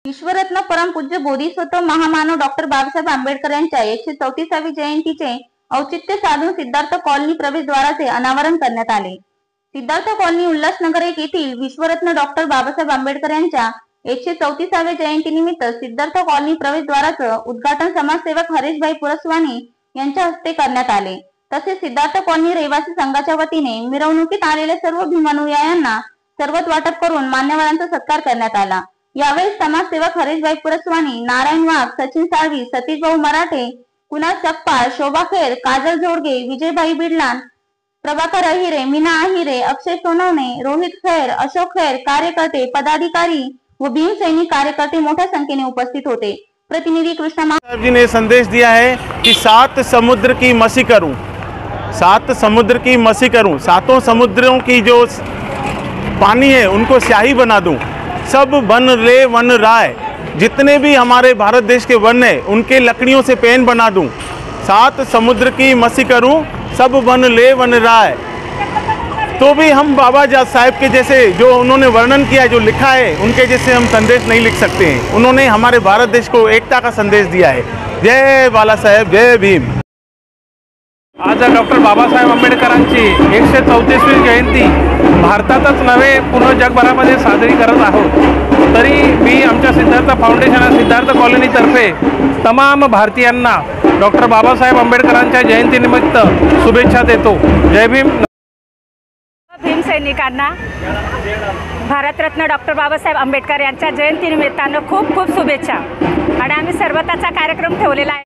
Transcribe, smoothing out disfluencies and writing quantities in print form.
विश्वरत्न परमपूज्य बोधिसत्व महामानव डॉक्टर बाबासाहेब आंबेडकर यांच्या 134वी जयंतीचे औचित्य साधून सिद्धार्थ कॉलनी प्रवेशद्वाराचे अनावरण करण्यात आले। सिद्धार्थ कॉलनी उल्हासनगर येथील विश्वरत्न डॉक्टर बाबासाहेब आंबेडकर यांच्या 134व्या जयंतीनिमित्त सिद्धार्थ कॉलनी प्रवेशद्वाराचे उद्घाटन समाजसेवक हरीशभाई पुरस्वानी यांच्या हस्ते करण्यात आले। तसेच सिद्धार्थ कॉलनी रहिवासी संघाच्या वतीने मिरवणुकीत आलेल्या सर्व भीमानुयायांना सर्वत वाटप करून मान्यवरांचा सत्कार करण्यात आला। यावेळी समाजसेवक हरीशभाई पुरस्वानी, नारायण वाघ, सचिन साळवी, सतीश भाऊ मराठे, कुणाल सकपाळ, शोभा खेर, काजल जोडगे, विजयभाई बिडलान, प्रभाकर अहिरे, मीना अहिरे, अक्षय सोनवणे, रोहित खैर, अशोक खैर, कार्यकर्ते, पदाधिकारी व भीम सैनिक कार्यकर्ते मोठ्या संख्येने उपस्थित होते। प्रतिनिधि कृष्णा साहब जी ने संदेश दिया है कि 7 समुद्र की मसी करूं, 7 समुद्र की मसी करूं, 7 समुद्रों की जो पानी है उनको स्याही बना दूं, सब वन ले वन राय, जितने भी हमारे भारत देश के वन है उनके लकड़ियों से पेन बना दूं, 7 समुद्र की मसी करूं, सब वन ले वन राय। तो भी हम बाबा साहब के जैसे जो उन्होंने वर्णन किया है, जो लिखा है, उनके जैसे हम संदेश नहीं लिख सकते हैं। उन्होंने हमारे भारत देश को एकता का संदेश दिया है। जय बाला साहेब, जय भीम। आज डॉक्टर बाबासाहेब आंबेडकरांची 134वी जयंती भारतातच नव्हे पूर्ण जगभरामध्ये साजरी करत आहोत। तरी मी आमच्या सिद्धार्थ फाउंडेशन आणि सिद्धार्थ कॉलनीतर्फे तमाम भारतीयांना डॉक्टर बाबासाहेब आंबेडकरांच्या जयंतीनिमित्त शुभेच्छा देतो। जय भीम। भीम सैनिकांना भारतरत्न डॉक्टर बाबासाहेब आंबेडकर यांच्या जयंतीनिमित्तानं खूप खूप शुभेच्छा। आणि आम्ही सर्वताचा कार्यक्रम ठेवलेला आहे।